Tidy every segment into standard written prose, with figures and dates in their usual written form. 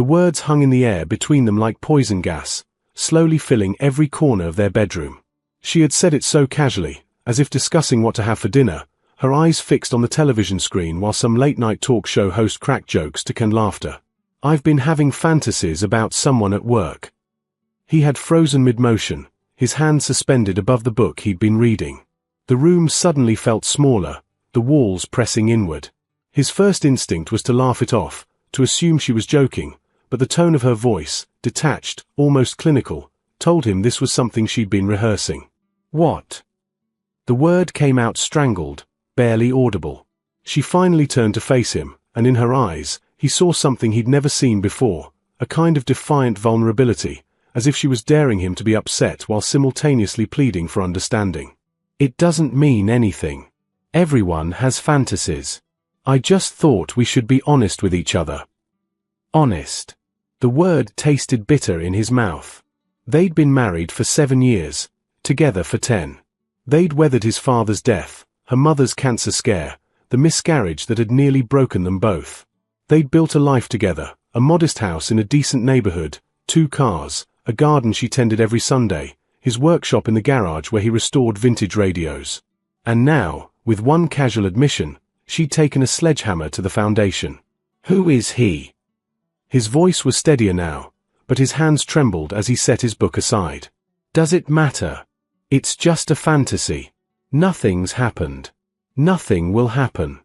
The words hung in the air between them like poison gas, slowly filling every corner of their bedroom. She had said it so casually, as if discussing what to have for dinner, her eyes fixed on the television screen while some late-night talk show host cracked jokes to can laughter. "I've been having fantasies about someone at work." He had frozen mid-motion, his hand suspended above the book he'd been reading. The room suddenly felt smaller, the walls pressing inward. His first instinct was to laugh it off, to assume she was joking, but the tone of her voice, detached, almost clinical, told him this was something she'd been rehearsing. "What?" The word came out strangled, barely audible. She finally turned to face him, and in her eyes, he saw something he'd never seen before, a kind of defiant vulnerability, as if she was daring him to be upset while simultaneously pleading for understanding. "It doesn't mean anything. Everyone has fantasies. I just thought we should be honest with each other." Honest. The word tasted bitter in his mouth. They'd been married for 7 years, together for 10. They'd weathered his father's death, her mother's cancer scare, the miscarriage that had nearly broken them both. They'd built a life together, a modest house in a decent neighborhood, 2 cars, a garden she tended every Sunday, his workshop in the garage where he restored vintage radios. And now, with one casual admission, she'd taken a sledgehammer to the foundation. "Who is he?" His voice was steadier now, but his hands trembled as he set his book aside. "Does it matter? It's just a fantasy. Nothing's happened. Nothing will happen."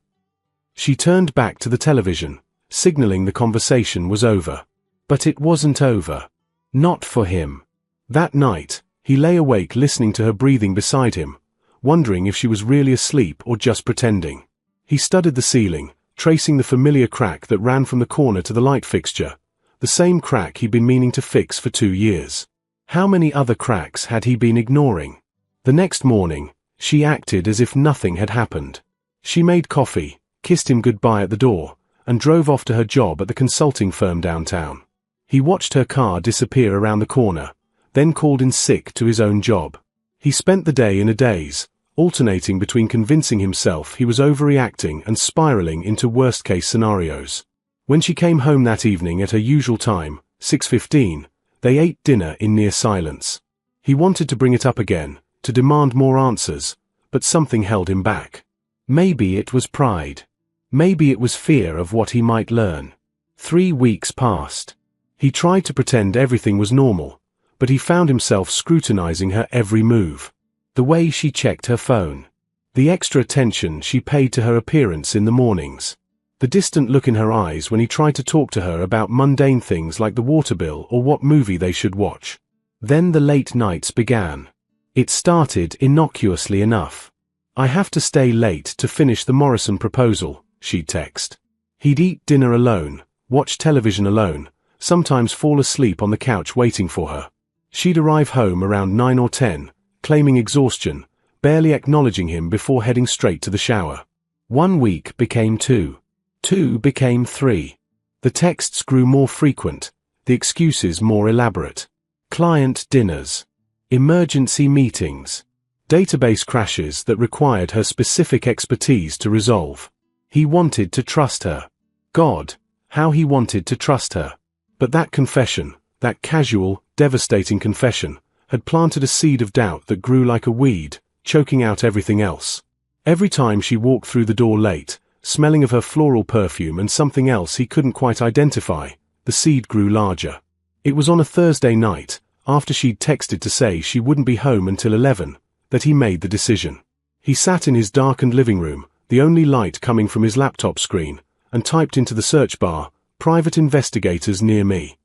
She turned back to the television, signaling the conversation was over. But it wasn't over. Not for him. That night, he lay awake listening to her breathing beside him, wondering if she was really asleep or just pretending. He studied the ceiling, tracing the familiar crack that ran from the corner to the light fixture, the same crack he'd been meaning to fix for 2 years. How many other cracks had he been ignoring? The next morning, she acted as if nothing had happened. She made coffee, kissed him goodbye at the door, and drove off to her job at the consulting firm downtown. He watched her car disappear around the corner, then called in sick to his own job. He spent the day in a daze, alternating between convincing himself he was overreacting and spiraling into worst-case scenarios. When she came home that evening at her usual time, 6:15, they ate dinner in near silence. He wanted to bring it up again, to demand more answers, but something held him back. Maybe it was pride. Maybe it was fear of what he might learn. 3 weeks passed. He tried to pretend everything was normal, but he found himself scrutinizing her every move. The way she checked her phone. The extra attention she paid to her appearance in the mornings. The distant look in her eyes when he tried to talk to her about mundane things like the water bill or what movie they should watch. Then the late nights began. It started innocuously enough. "I have to stay late to finish the Morrison proposal," she'd text. He'd eat dinner alone, watch television alone, sometimes fall asleep on the couch waiting for her. She'd arrive home around 9 or 10, claiming exhaustion, barely acknowledging him before heading straight to the shower. 1 week became 2. 2 became 3. The texts grew more frequent, the excuses more elaborate. Client dinners. Emergency meetings. Database crashes that required her specific expertise to resolve. He wanted to trust her. God, how he wanted to trust her. But that confession, that casual, devastating confession, had planted a seed of doubt that grew like a weed, choking out everything else. Every time she walked through the door late, smelling of her floral perfume and something else he couldn't quite identify, the seed grew larger. It was on a Thursday night, after she'd texted to say she wouldn't be home until 11, that he made the decision. He sat in his darkened living room, the only light coming from his laptop screen, and typed into the search bar, "Private investigators near me."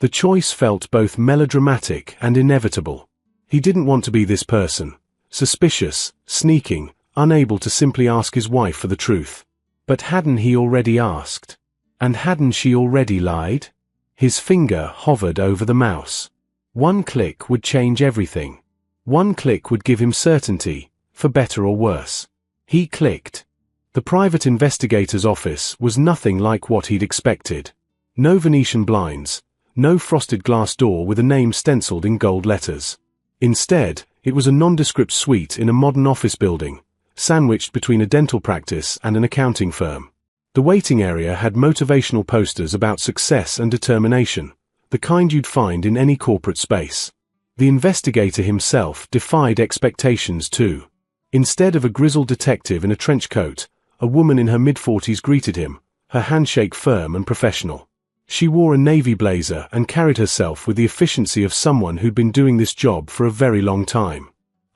The choice felt both melodramatic and inevitable. He didn't want to be this person, suspicious, sneaking, unable to simply ask his wife for the truth. But hadn't he already asked? And hadn't she already lied? His finger hovered over the mouse. One click would change everything. One click would give him certainty, for better or worse. He clicked. The private investigator's office was nothing like what he'd expected. No Venetian blinds, no frosted glass door with a name stenciled in gold letters. Instead, it was a nondescript suite in a modern office building, sandwiched between a dental practice and an accounting firm. The waiting area had motivational posters about success and determination, the kind you'd find in any corporate space. The investigator himself defied expectations too. Instead of a grizzled detective in a trench coat, a woman in her mid-40s greeted him, her handshake firm and professional. She wore a navy blazer and carried herself with the efficiency of someone who'd been doing this job for a very long time.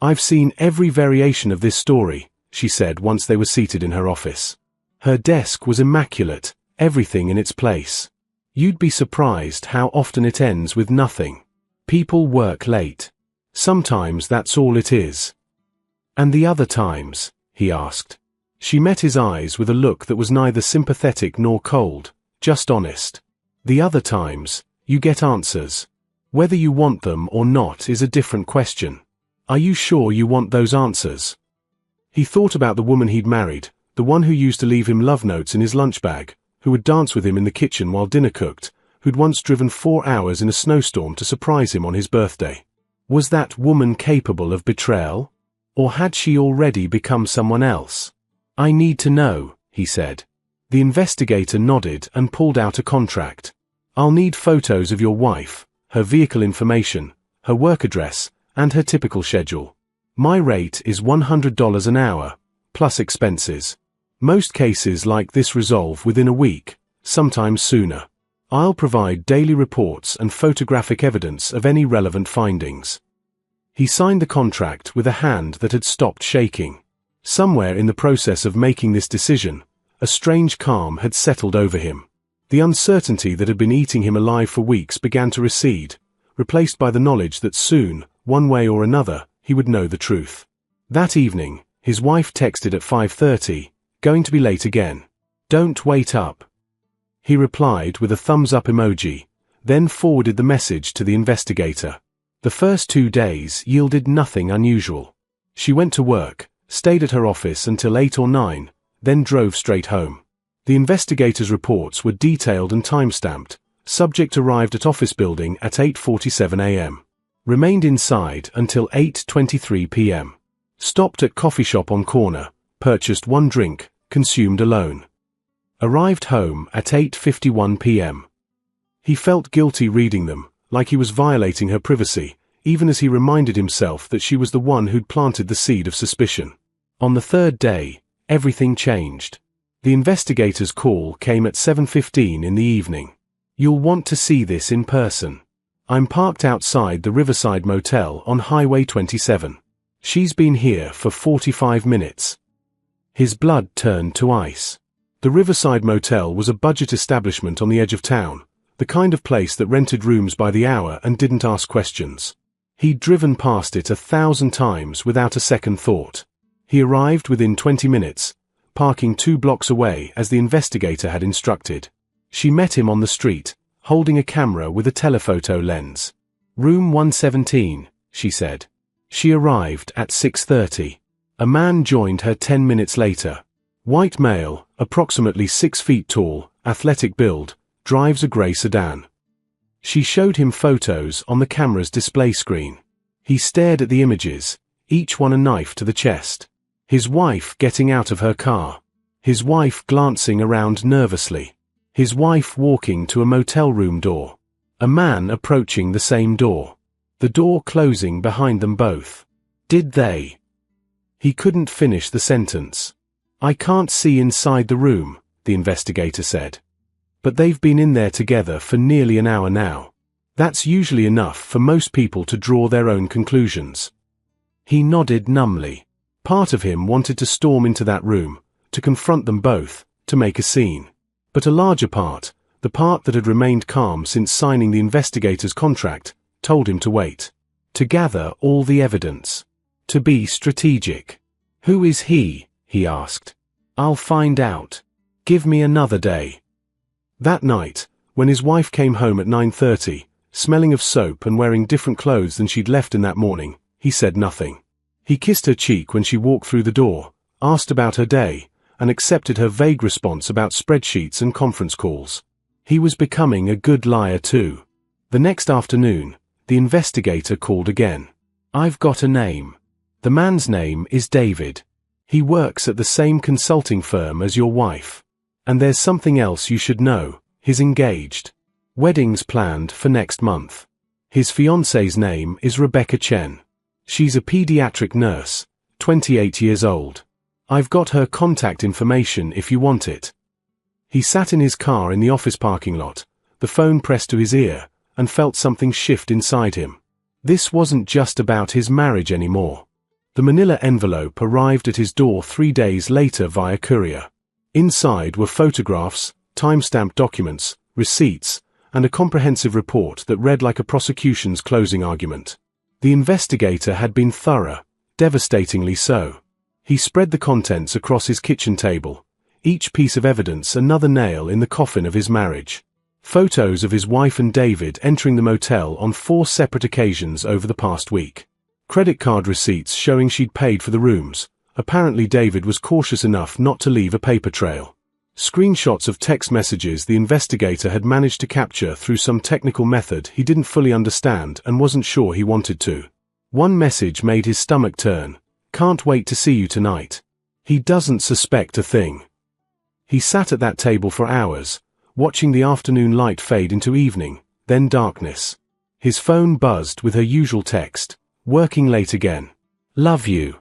"I've seen every variation of this story," she said once they were seated in her office. Her desk was immaculate, everything in its place. "You'd be surprised how often it ends with nothing. People work late. Sometimes that's all it is." "And the other times?" he asked. She met his eyes with a look that was neither sympathetic nor cold, just honest. "The other times, you get answers. Whether you want them or not is a different question. Are you sure you want those answers?" He thought about the woman he'd married, the one who used to leave him love notes in his lunch bag, who would dance with him in the kitchen while dinner cooked, who'd once driven 4 hours in a snowstorm to surprise him on his birthday. Was that woman capable of betrayal? Or had she already become someone else? "I need to know," he said. The investigator nodded and pulled out a contract. "I'll need photos of your wife, her vehicle information, her work address, and her typical schedule. My rate is $100 an hour, plus expenses. Most cases like this resolve within a week, sometimes sooner. I'll provide daily reports and photographic evidence of any relevant findings." He signed the contract with a hand that had stopped shaking. Somewhere in the process of making this decision, a strange calm had settled over him. The uncertainty that had been eating him alive for weeks began to recede, replaced by the knowledge that soon, one way or another, he would know the truth. That evening, his wife texted at 5:30, "Going to be late again. Don't wait up." He replied with a thumbs-up emoji, then forwarded the message to the investigator. The first 2 days yielded nothing unusual. She went to work, stayed at her office until 8 or 9, then drove straight home. The investigator's reports were detailed and time-stamped. Subject arrived at office building at 8:47 a.m. Remained inside until 8:23 p.m. Stopped at coffee shop on corner, purchased 1 drink, consumed alone. Arrived home at 8:51 p.m. He felt guilty reading them, like he was violating her privacy, even as he reminded himself that she was the one who'd planted the seed of suspicion. On the 3rd day, everything changed. The investigator's call came at 7:15 in the evening. "You'll want to see this in person. I'm parked outside the Riverside Motel on Highway 27. She's been here for 45 minutes. His blood turned to ice. The Riverside Motel was a budget establishment on the edge of town, the kind of place that rented rooms by the hour and didn't ask questions. He'd driven past it 1,000 times without a second thought. He arrived within 20 minutes, parking 2 blocks away as the investigator had instructed. She met him on the street, holding a camera with a telephoto lens. "Room 117, she said. She arrived at 6:30. A man joined her 10 minutes later. White male, approximately 6 feet tall, athletic build, drives a grey sedan. She showed him photos on the camera's display screen. He stared at the images, each one a knife to the chest. His wife getting out of her car. His wife glancing around nervously. His wife walking to a motel room door. A man approaching the same door. The door closing behind them both. Did they? He couldn't finish the sentence. "I can't see inside the room," the investigator said. "But they've been in there together for nearly an hour now. That's usually enough for most people to draw their own conclusions." He nodded numbly. Part of him wanted to storm into that room, to confront them both, to make a scene. But a larger part, the part that had remained calm since signing the investigator's contract, told him to wait. To gather all the evidence. To be strategic. "Who is he?" he asked. "I'll find out. Give me another day." That night, when his wife came home at 9:30, smelling of soap and wearing different clothes than she'd left in that morning, he said nothing. He kissed her cheek when she walked through the door, asked about her day, and accepted her vague response about spreadsheets and conference calls. He was becoming a good liar too. The next afternoon, the investigator called again. "I've got a name. The man's name is David. He works at the same consulting firm as your wife. And there's something else you should know, he's engaged. Wedding's planned for next month. His fiancée's name is Rebecca Chen. She's a pediatric nurse, 28 years old. I've got her contact information if you want it. He sat in his car in the office parking lot, the phone pressed to his ear, and felt something shift inside him. This wasn't just about his marriage anymore. The manila envelope arrived at his door 3 days later via courier. Inside were photographs, time-stamped documents, receipts, and a comprehensive report that read like a prosecution's closing argument. The investigator had been thorough, devastatingly so. He spread the contents across his kitchen table, each piece of evidence another nail in the coffin of his marriage. Photos of his wife and David entering the motel on 4 separate occasions over the past week. Credit card receipts showing she'd paid for the rooms. Apparently David was cautious enough not to leave a paper trail. Screenshots of text messages the investigator had managed to capture through some technical method he didn't fully understand and wasn't sure he wanted to. One message made his stomach turn. "Can't wait to see you tonight." He doesn't suspect a thing. He sat at that table for hours, watching the afternoon light fade into evening, then darkness. His phone buzzed with her usual text. "Working late again. Love you.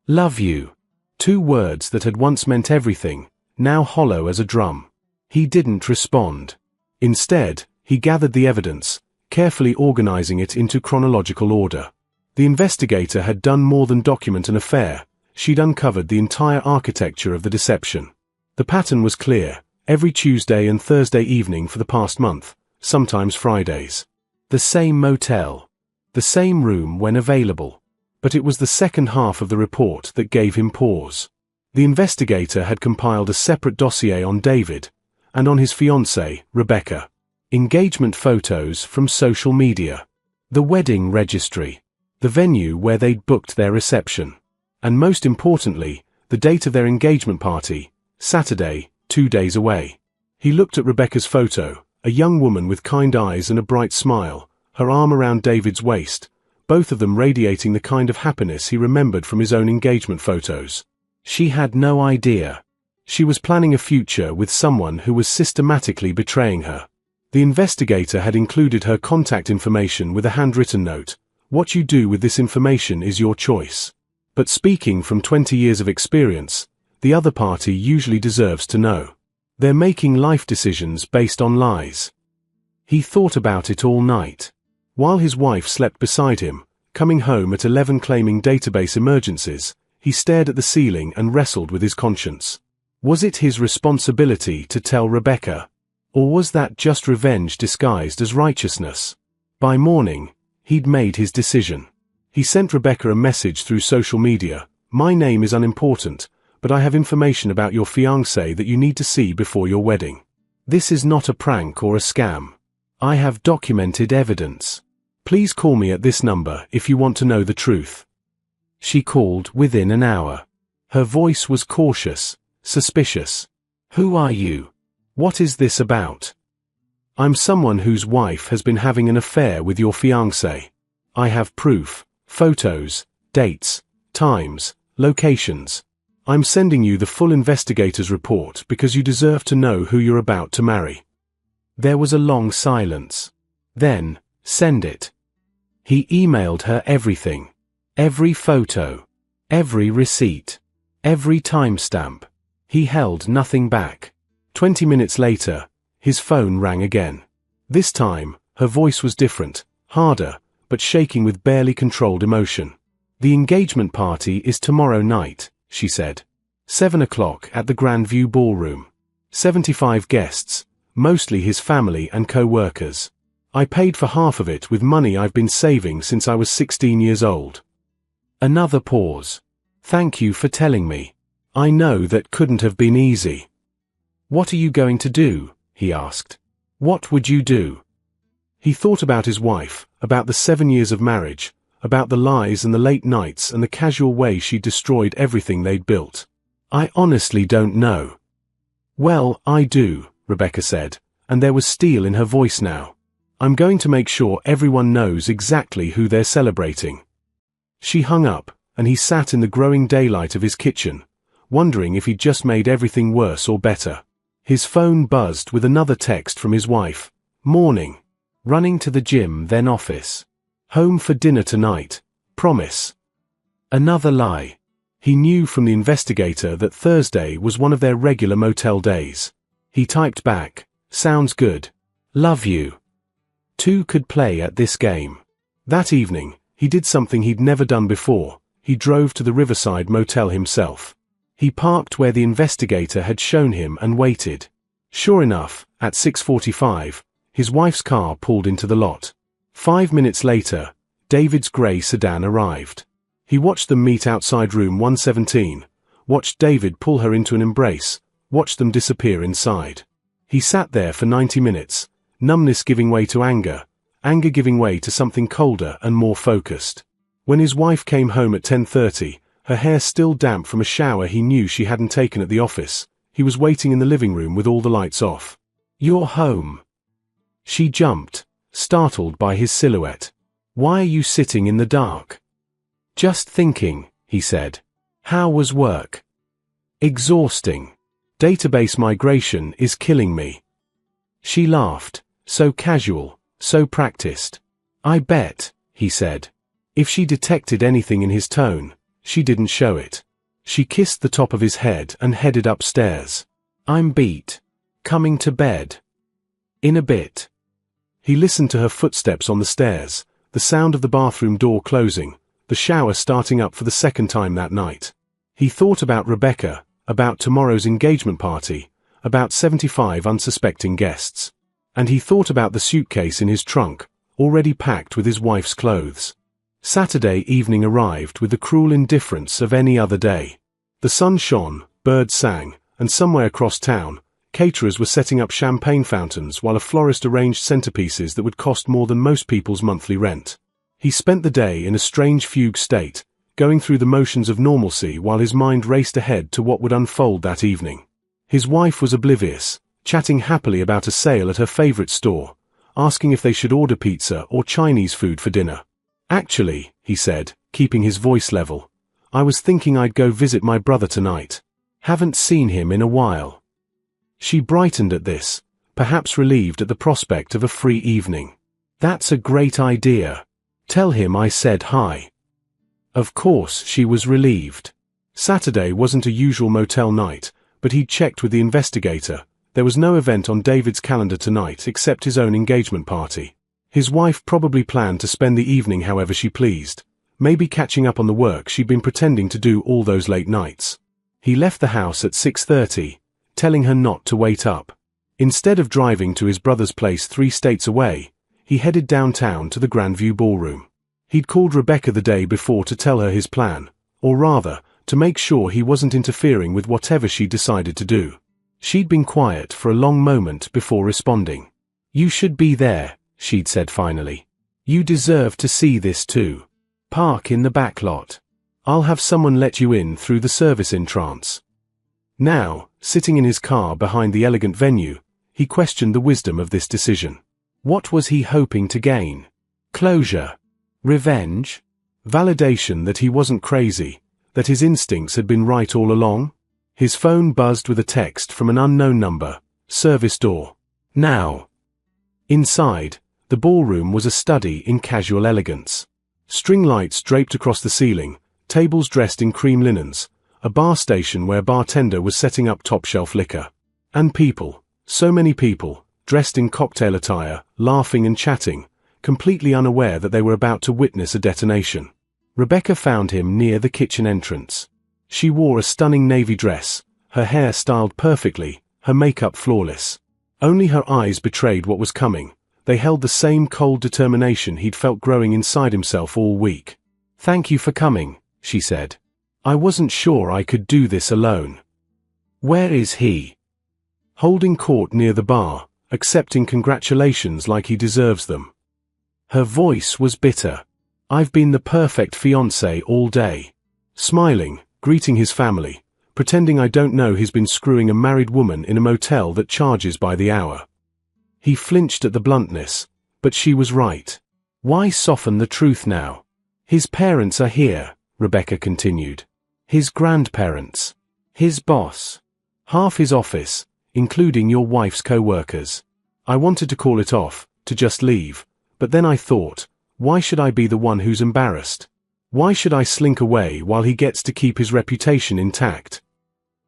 Love you." 2 words that had once meant everything, now hollow as a drum. He didn't respond. Instead, he gathered the evidence, carefully organizing it into chronological order. The investigator had done more than document an affair. She'd uncovered the entire architecture of the deception. The pattern was clear, every Tuesday and Thursday evening for the past month, sometimes Fridays. The same motel. The same room when available. But it was the second half of the report that gave him pause. The investigator had compiled a separate dossier on David, and on his fiancée, Rebecca. Engagement photos from social media. The wedding registry. The venue where they'd booked their reception. And most importantly, the date of their engagement party, Saturday, 2 days away. He looked at Rebecca's photo, a young woman with kind eyes and a bright smile, her arm around David's waist, both of them radiating the kind of happiness he remembered from his own engagement photos. She had no idea. She was planning a future with someone who was systematically betraying her. The investigator had included her contact information with a handwritten note. "What you do with this information is your choice." But speaking from 20 years of experience, the other party usually deserves to know. They're making life decisions based on lies. He thought about it all night. While his wife slept beside him, coming home at 11 claiming database emergencies, he stared at the ceiling and wrestled with his conscience. Was it his responsibility to tell Rebecca? Or was that just revenge disguised as righteousness? By morning, he'd made his decision. He sent Rebecca a message through social media. "My name is unimportant, but I have information about your fiancé that you need to see before your wedding. This is not a prank or a scam. I have documented evidence. Please call me at this number if you want to know the truth." She called within an hour. Her voice was cautious, suspicious. "Who are you? What is this about?" "I'm someone whose wife has been having an affair with your fiancé. I have proof, photos, dates, times, locations. I'm sending you the full investigator's report because you deserve to know who you're about to marry." There was a long silence. Then, "Send it." He emailed her everything. Every photo. Every receipt. Every timestamp. He held nothing back. 20 minutes later, his phone rang again. This time, her voice was different, harder, but shaking with barely controlled emotion. "The engagement party is tomorrow night," she said. 7 o'clock at the Grandview Ballroom. 75 guests, mostly his family and co-workers. I paid for half of it with money I've been saving since I was 16 years old. Another pause. "Thank you for telling me. I know that couldn't have been easy." "What are you going to do?" he asked. "What would you do?" He thought about his wife, about the 7 years of marriage, about the lies and the late nights and the casual way she destroyed everything they'd built. "I honestly don't know." "Well, I do," Rebecca said, and there was steel in her voice now. "I'm going to make sure everyone knows exactly who they're celebrating." She hung up, and he sat in the growing daylight of his kitchen, wondering if he'd just made everything worse or better. His phone buzzed with another text from his wife. Morning. Running to the gym, then office. Home for dinner tonight. Promise. Another lie. He knew from the Investigator that Thursday was one of their regular motel days. He typed back, sounds good. Love you. Two could play at this game. That evening, he did something he'd never done before. He drove to the Riverside Motel himself. He parked where the Investigator had shown him and waited. Sure enough, at 6:45, his wife's car pulled into the lot. 5 minutes later, David's grey sedan arrived. He watched them meet outside room 117, watched David pull her into an embrace, watched them disappear inside. He sat there for 90 minutes, numbness giving way to anger, anger giving way to something colder and more focused. When his wife came home at 10:30, her hair still damp from a shower he knew she hadn't taken at the office, he was waiting in the living room with all the lights off. You're home. She jumped, startled by his silhouette. Why are you sitting in the dark? Just thinking, he said. How was work? Exhausting. Database migration is killing me. She laughed, so casual, so practiced. I bet, he said. If she detected anything in his tone, she didn't show it. She kissed the top of his head and headed upstairs. I'm beat. Coming to bed. In a bit. He listened to her footsteps on the stairs, the sound of the bathroom door closing, the shower starting up for the second time that night. He thought about Rebecca, about tomorrow's engagement party, about 75 unsuspecting guests. And he thought about the suitcase in his trunk, already packed with his wife's clothes. Saturday evening arrived with the cruel indifference of any other day. The sun shone, birds sang, and somewhere across town, caterers were setting up champagne fountains while a florist arranged centerpieces that would cost more than most people's monthly rent. He spent the day in a strange fugue state, going through the motions of normalcy while his mind raced ahead to what would unfold that evening. His wife was oblivious, chatting happily about a sale at her favorite store, asking if they should order pizza or Chinese food for dinner. Actually, he said, keeping his voice level, I was thinking I'd go visit my brother tonight. Haven't seen him in a while. She brightened at this, perhaps relieved at the prospect of a free evening. That's a great idea. Tell him I said hi. Of course she was relieved. Saturday wasn't a usual motel night, but he'd checked with the Investigator. There was no event on David's calendar tonight except his own engagement party. His wife probably planned to spend the evening however she pleased, maybe catching up on the work she'd been pretending to do all those late nights. He left the house at 6:30, telling her not to wait up. Instead of driving to his brother's place 3 states away, he headed downtown to the Grandview Ballroom. He'd called Rebecca the day before to tell her his plan, or rather, to make sure he wasn't interfering with whatever she decided to do. She'd been quiet for a long moment before responding. You should be there, she'd said finally. You deserve to see this too. Park in the back lot. I'll have someone let you in through the service entrance. Now, sitting in his car behind the elegant venue, he questioned the wisdom of this decision. What was he hoping to gain? Closure? Revenge? Validation that he wasn't crazy, that his instincts had been right all along? His phone buzzed with a text from an unknown number. Service door. Now. Inside, the ballroom was a study in casual elegance. String lights draped across the ceiling, tables dressed in cream linens, a bar station where a bartender was setting up top-shelf liquor. And people, so many people, dressed in cocktail attire, laughing and chatting, completely unaware that they were about to witness a detonation. Rebecca found him near the kitchen entrance. She wore a stunning navy dress, her hair styled perfectly, her makeup flawless. Only her eyes betrayed what was coming. They held the same cold determination he'd felt growing inside himself all week. Thank you for coming, she said. I wasn't sure I could do this alone. Where is he? Holding court near the bar, accepting congratulations like he deserves them. Her voice was bitter. I've been the perfect fiancé all day. Smiling, greeting his family, pretending I don't know he's been screwing a married woman in a motel that charges by the hour. He flinched at the bluntness, but she was right. Why soften the truth now? His parents are here, Rebecca continued. His grandparents. His boss. Half his office, including your wife's co-workers. I wanted to call it off, to just leave, but then I thought, why should I be the one who's embarrassed? Why should I slink away while he gets to keep his reputation intact?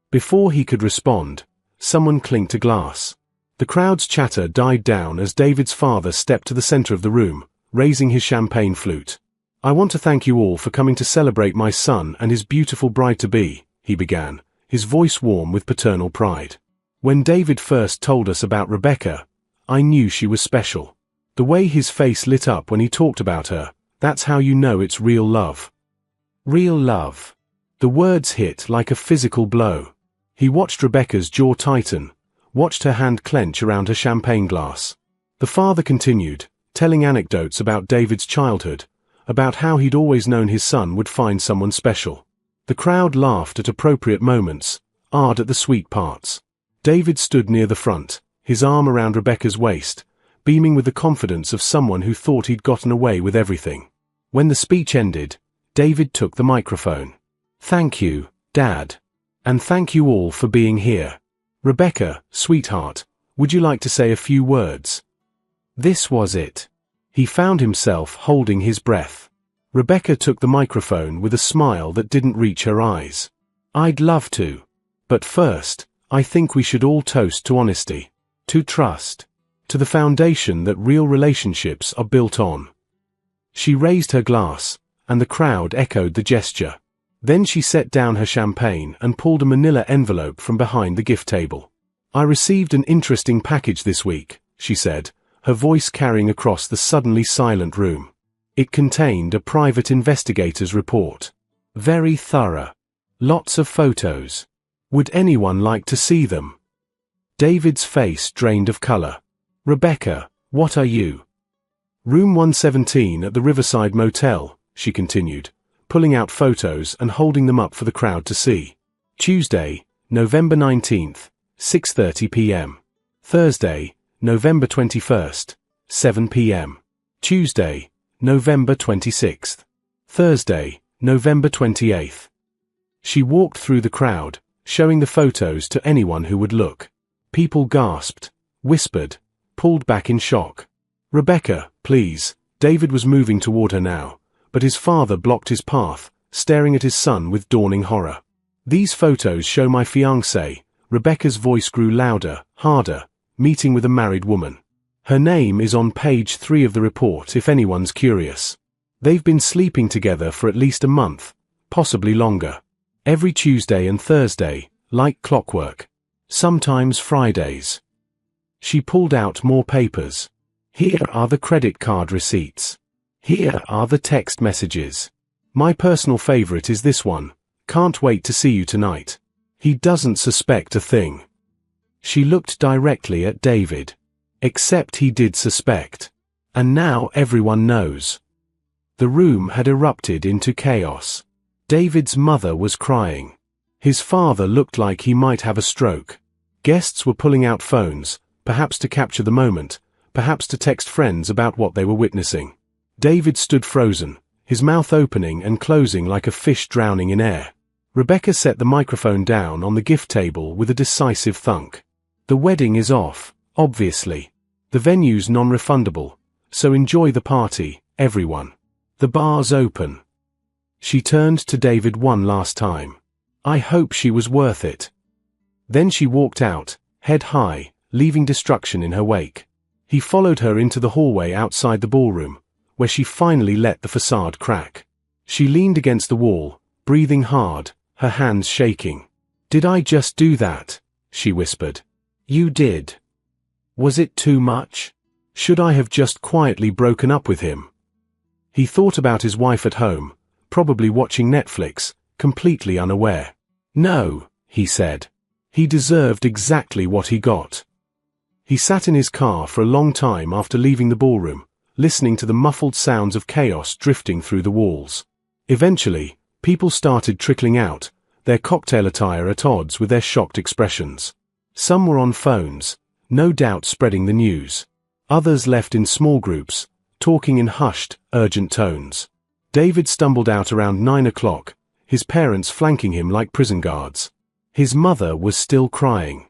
Before he could respond, someone clinked a glass. The crowd's chatter died down as David's father stepped to the center of the room, raising his champagne flute. I want to thank you all for coming to celebrate my son and his beautiful bride-to-be, he began, his voice warm with paternal pride. When David first told us about Rebecca, I knew she was special. The way his face lit up when he talked about her, that's how you know it's real love. Real love. The words hit like a physical blow. He watched Rebecca's jaw tighten, watched her hand clench around her champagne glass. The father continued, telling anecdotes about David's childhood, about how he'd always known his son would find someone special. The crowd laughed at appropriate moments, awed at the sweet parts. David stood near the front, his arm around Rebecca's waist, beaming with the confidence of someone who thought he'd gotten away with everything. When the speech ended, David took the microphone. Thank you, Dad. And thank you all for being here. Rebecca, sweetheart, would you like to say a few words? This was it. He found himself holding his breath. Rebecca took the microphone with a smile that didn't reach her eyes. I'd love to. But first, I think we should all toast to honesty, to trust, to the foundation that real relationships are built on. She raised her glass, and the crowd echoed the gesture. Then she set down her champagne and pulled a manila envelope from behind the gift table. I received an interesting package this week, she said, her voice carrying across the suddenly silent room. It contained a private investigator's report. Very thorough. Lots of photos. Would anyone like to see them? David's face drained of color. Rebecca, what are you? Room 117 at the Riverside Motel, she continued, pulling out photos and holding them up for the crowd to see. Tuesday, November 19th, 6:30 p.m. Thursday, November 21st, 7 p.m. Tuesday, November 26th. Thursday, November 28th. She walked through the crowd, showing the photos to anyone who would look. People gasped, whispered, pulled back in shock. Rebecca, please. David was moving toward her now, but his father blocked his path, staring at his son with dawning horror. These photos show my fiancée. Rebecca's voice grew louder, harder, meeting with a married woman. Her name is on page 3 of the report if anyone's curious. They've been sleeping together for at least a month, possibly longer. Every Tuesday and Thursday, like clockwork. Sometimes Fridays. She pulled out more papers. Here are the credit card receipts. Here are the text messages. My personal favorite is this one. Can't wait to see you tonight. He doesn't suspect a thing. She looked directly at David. Except he did suspect. And now everyone knows. The room had erupted into chaos. David's mother was crying. His father looked like he might have a stroke. Guests were pulling out phones, perhaps to capture the moment, perhaps to text friends about what they were witnessing. David stood frozen, his mouth opening and closing like a fish drowning in air. Rebecca set the microphone down on the gift table with a decisive thunk. The wedding is off, obviously. The venue's non-refundable, so enjoy the party, everyone. The bar's open. She turned to David one last time. I hope she was worth it. Then she walked out, head high, leaving destruction in her wake. He followed her into the hallway outside the ballroom, where she finally let the facade crack. She leaned against the wall, breathing hard, her hands shaking. Did I just do that? She whispered. You did. Was it too much? Should I have just quietly broken up with him? He thought about his wife at home, probably watching Netflix, completely unaware. No, he said. He deserved exactly what he got. He sat in his car for a long time after leaving the ballroom, listening to the muffled sounds of chaos drifting through the walls. Eventually, people started trickling out, their cocktail attire at odds with their shocked expressions. Some were on phones, no doubt spreading the news. Others left in small groups, talking in hushed, urgent tones. David stumbled out around 9 o'clock, his parents flanking him like prison guards. His mother was still crying.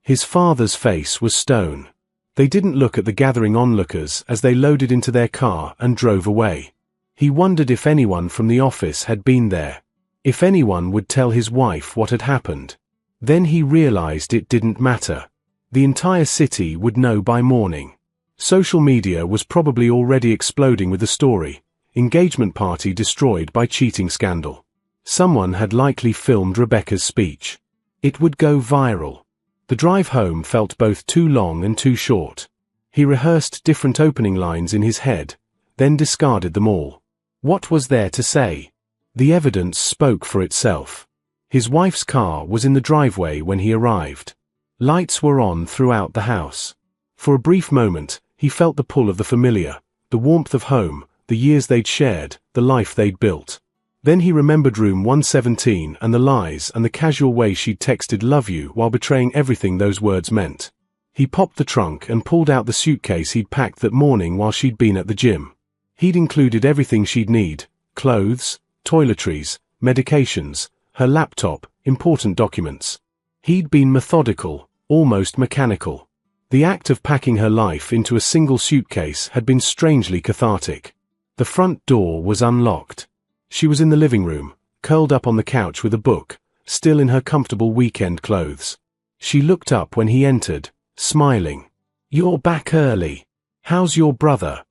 His father's face was stone. They didn't look at the gathering onlookers as they loaded into their car and drove away. He wondered if anyone from the office had been there. If anyone would tell his wife what had happened. Then he realized it didn't matter. The entire city would know by morning. Social media was probably already exploding with the story. Engagement party destroyed by cheating scandal. Someone had likely filmed Rebecca's speech. It would go viral. The drive home felt both too long and too short. He rehearsed different opening lines in his head, then discarded them all. What was there to say? The evidence spoke for itself. His wife's car was in the driveway when he arrived. Lights were on throughout the house. For a brief moment, he felt the pull of the familiar, the warmth of home, the years they'd shared, the life they'd built. Then he remembered room 117 and the lies and the casual way she'd texted "love you" while betraying everything those words meant. He popped the trunk and pulled out the suitcase he'd packed that morning while she'd been at the gym. He'd included everything she'd need: clothes, toiletries, medications, her laptop, important documents. He'd been methodical, almost mechanical. The act of packing her life into a single suitcase had been strangely cathartic. The front door was unlocked. She was in the living room, curled up on the couch with a book, still in her comfortable weekend clothes. She looked up when he entered, smiling. "You're back early. How's your brother?"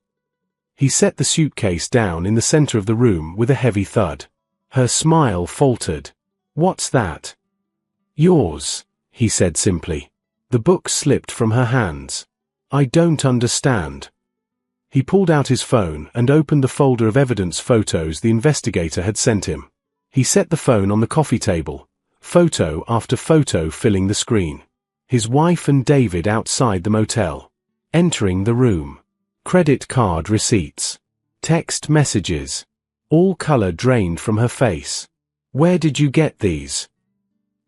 He set the suitcase down in the center of the room with a heavy thud. Her smile faltered. "What's that?" "Yours," he said simply. The book slipped from her hands. "I don't understand." He pulled out his phone and opened the folder of evidence photos the investigator had sent him. He set the phone on the coffee table, photo after photo filling the screen. His wife and David outside the motel. Entering the room. Credit card receipts. Text messages. All color drained from her face. "Where did you get these?"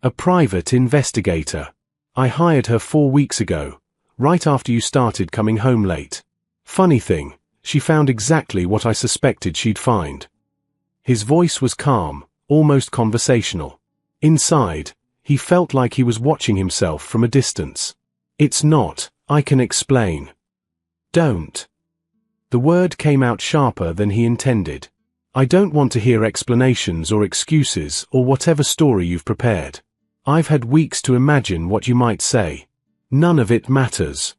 "A private investigator. I hired her 4 weeks ago, right after you started coming home late. Funny thing, she found exactly what I suspected she'd find." His voice was calm, almost conversational. Inside, he felt like he was watching himself from a distance. "It's not, I can explain." "Don't." The word came out sharper than he intended. "I don't want to hear explanations or excuses or whatever story you've prepared. I've had weeks to imagine what you might say. None of it matters."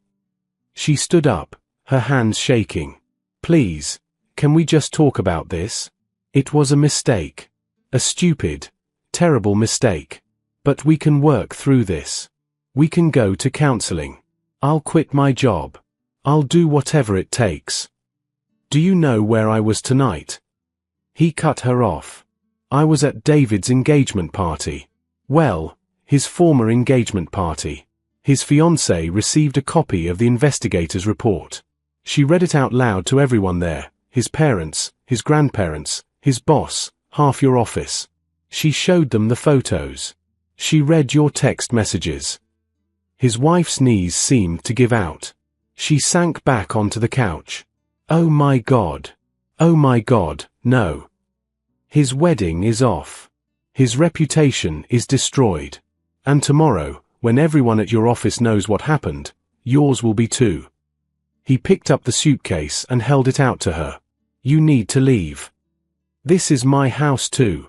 She stood up, her hands shaking. "Please, can we just talk about this? It was a mistake. A stupid, terrible mistake. But we can work through this. We can go to counseling. I'll quit my job. I'll do whatever it takes. Do you know where I was tonight?" He cut her off. "I was at David's engagement party." Well, his former engagement party. His fiancée received a copy of the investigator's report. She read it out loud to everyone there, his parents, his grandparents, his boss, half your office. She showed them the photos. She read your text messages. His wife's knees seemed to give out. She sank back onto the couch. "Oh my God. Oh my God, no. His wedding is off. His reputation is destroyed. And tomorrow, when everyone at your office knows what happened, yours will be too." He picked up the suitcase and held it out to her. "You need to leave. This is my house too."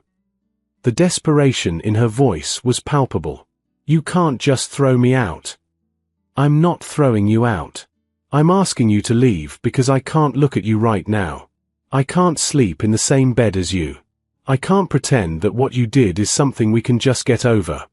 The desperation in her voice was palpable. "You can't just throw me out." "I'm not throwing you out. I'm asking you to leave because I can't look at you right now. I can't sleep in the same bed as you. I can't pretend that what you did is something we can just get over."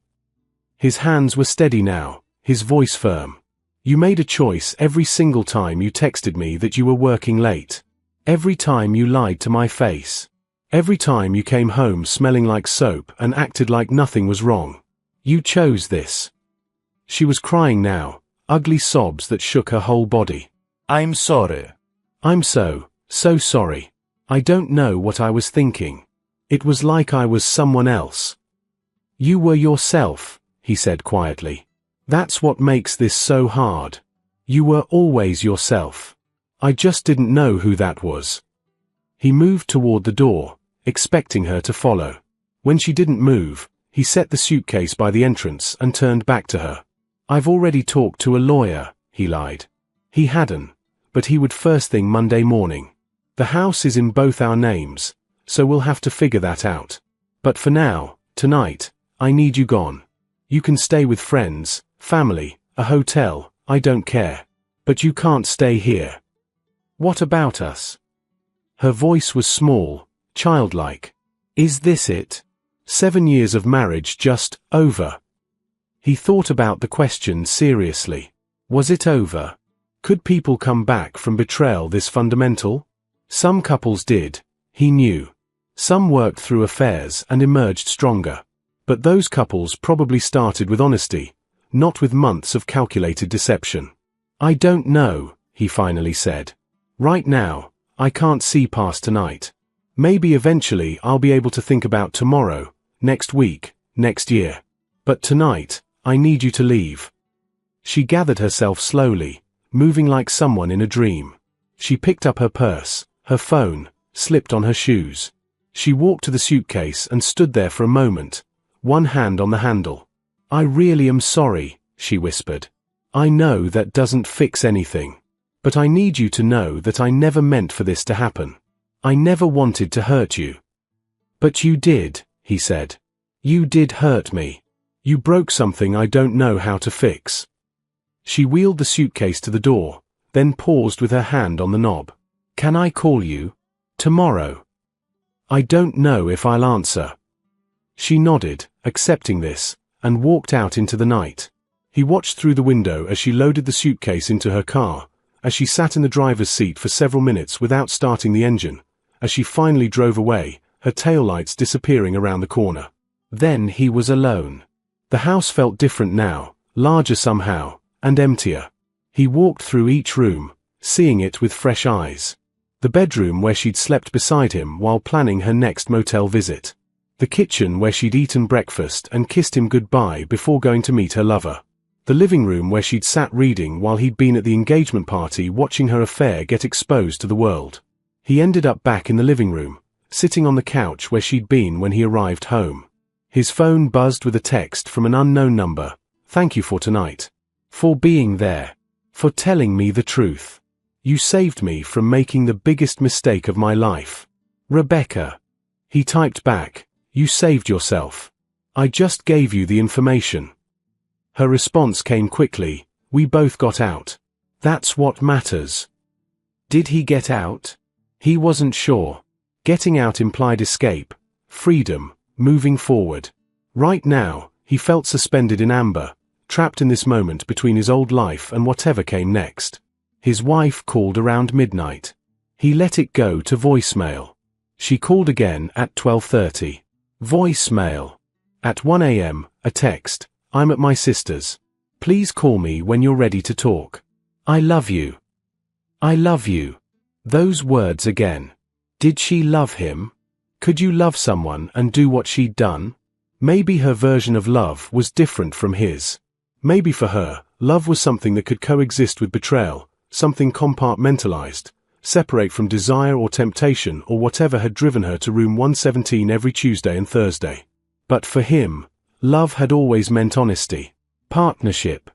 His hands were steady now, his voice firm. "You made a choice every single time you texted me that you were working late. Every time you lied to my face. Every time you came home smelling like soap and acted like nothing was wrong. You chose this." She was crying now, ugly sobs that shook her whole body. "I'm sorry. I'm so sorry. I don't know what I was thinking. It was like I was someone else." "You were yourself," he said quietly. "That's what makes this so hard. You were always yourself. I just didn't know who that was." He moved toward the door, expecting her to follow. When she didn't move, he set the suitcase by the entrance and turned back to her. "I've already talked to a lawyer," he lied. He hadn't, but he would first thing Monday morning. "The house is in both our names, so we'll have to figure that out. But for now, tonight, I need you gone. You can stay with friends, family, a hotel, I don't care. But you can't stay here." "What about us?" Her voice was small, childlike. "Is this it? 7 years of marriage just over?" He thought about the question seriously. Was it over? Could people come back from betrayal this fundamental? Some couples did, he knew. Some worked through affairs and emerged stronger. But those couples probably started with honesty, not with months of calculated deception. "I don't know," he finally said. "Right now, I can't see past tonight. Maybe eventually I'll be able to think about tomorrow, next week, next year. But tonight, I need you to leave." She gathered herself slowly, moving like someone in a dream. She picked up her purse, her phone, slipped on her shoes. She walked to the suitcase and stood there for a moment, one hand on the handle. "I really am sorry," she whispered. "I know that doesn't fix anything. But I need you to know that I never meant for this to happen. I never wanted to hurt you." "But you did," he said. "You did hurt me. You broke something I don't know how to fix." She wheeled the suitcase to the door, then paused with her hand on the knob. "Can I call you? Tomorrow?" "I don't know if I'll answer." She nodded, accepting this, and walked out into the night. He watched through the window as she loaded the suitcase into her car, as she sat in the driver's seat for several minutes without starting the engine, as she finally drove away, her taillights disappearing around the corner. Then he was alone. The house felt different now, larger somehow, and emptier. He walked through each room, seeing it with fresh eyes. The bedroom where she'd slept beside him while planning her next motel visit. The kitchen where she'd eaten breakfast and kissed him goodbye before going to meet her lover. The living room where she'd sat reading while he'd been at the engagement party watching her affair get exposed to the world. He ended up back in the living room, sitting on the couch where she'd been when he arrived home. His phone buzzed with a text from an unknown number. "Thank you for tonight. For being there. For telling me the truth. You saved me from making the biggest mistake of my life. Rebecca." He typed back, "You saved yourself. I just gave you the information." Her response came quickly, "We both got out. That's what matters." Did he get out? He wasn't sure. Getting out implied escape, freedom, moving forward. Right now, he felt suspended in amber, trapped in this moment between his old life and whatever came next. His wife called around midnight. He let it go to voicemail. She called again at 12:30. Voicemail. At 1 a.m., a text. "I'm at my sister's. Please call me when you're ready to talk. I love you." I love you. Those words again. Did she love him? Could you love someone and do what she'd done? Maybe her version of love was different from his. Maybe for her, love was something that could coexist with betrayal, something compartmentalized, separate from desire or temptation or whatever had driven her to room 117 every Tuesday and Thursday. But for him, love had always meant honesty, partnership,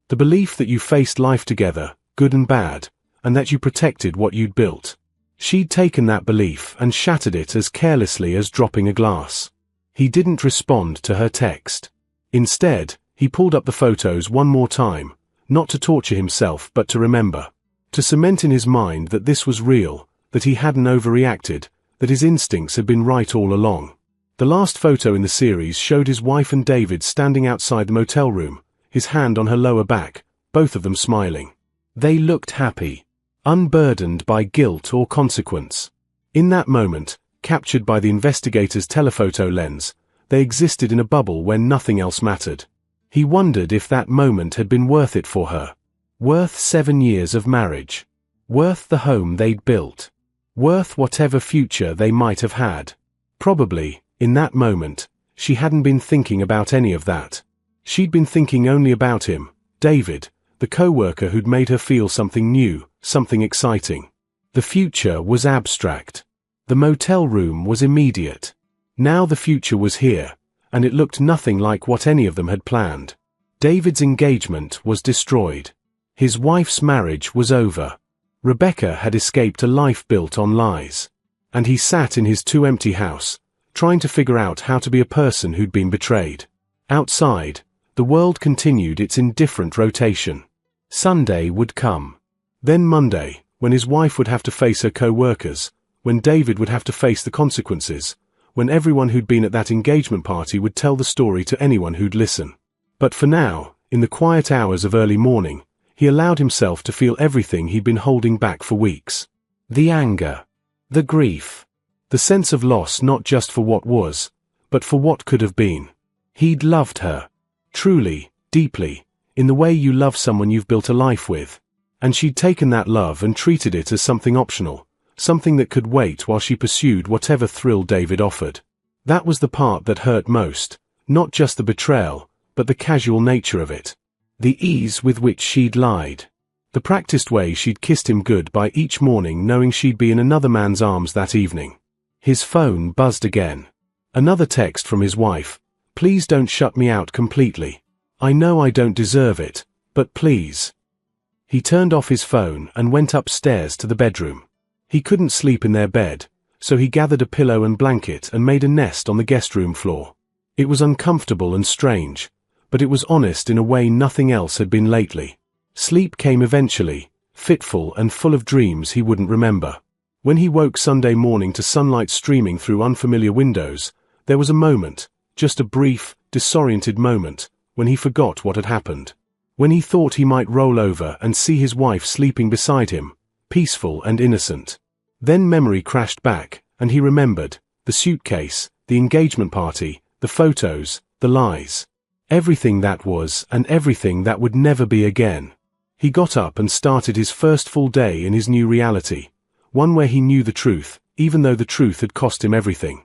the belief that you faced life together, good and bad, and that you protected what you'd built. She'd taken that belief and shattered it as carelessly as dropping a glass. He didn't respond to her text. Instead, he pulled up the photos one more time, not to torture himself but to remember. To cement in his mind that this was real, that he hadn't overreacted, that his instincts had been right all along. The last photo in the series showed his wife and David standing outside the motel room, his hand on her lower back, both of them smiling. They looked happy, unburdened by guilt or consequence. In that moment, captured by the investigator's telephoto lens, they existed in a bubble where nothing else mattered. He wondered if that moment had been worth it for her. Worth 7 years of marriage. Worth the home they'd built. Worth whatever future they might have had. Probably, in that moment, she hadn't been thinking about any of that. She'd been thinking only about him, David, the coworker who'd made her feel something new, something exciting. The future was abstract. The motel room was immediate. Now the future was here, and it looked nothing like what any of them had planned. David's engagement was destroyed. His wife's marriage was over. Rebecca had escaped a life built on lies. And he sat in his too empty house, trying to figure out how to be a person who'd been betrayed. Outside, the world continued its indifferent rotation. Sunday would come. Then Monday, when his wife would have to face her co-workers, when David would have to face the consequences, when everyone who'd been at that engagement party would tell the story to anyone who'd listen. But for now, in the quiet hours of early morning, he allowed himself to feel everything he'd been holding back for weeks. The anger. The grief. The sense of loss not just for what was, but for what could have been. He'd loved her. Truly, deeply, in the way you love someone you've built a life with. And she'd taken that love and treated it as something optional, something that could wait while she pursued whatever thrill David offered. That was the part that hurt most, not just the betrayal, but the casual nature of it. The ease with which she'd lied. The practiced way she'd kissed him goodbye each morning knowing she'd be in another man's arms that evening. His phone buzzed again. Another text from his wife. Please don't shut me out completely. I know I don't deserve it, but please. He turned off his phone and went upstairs to the bedroom. He couldn't sleep in their bed, so he gathered a pillow and blanket and made a nest on the guest room floor. It was uncomfortable and strange, but it was honest in a way nothing else had been lately. Sleep came eventually, fitful and full of dreams he wouldn't remember. When he woke Sunday morning to sunlight streaming through unfamiliar windows, there was a moment, just a brief, disoriented moment, when he forgot what had happened. When he thought he might roll over and see his wife sleeping beside him, peaceful and innocent. Then memory crashed back, and he remembered, the suitcase, the engagement party, the photos, the lies. Everything that was and everything that would never be again. He got up and started his first full day in his new reality, one where he knew the truth, even though the truth had cost him everything.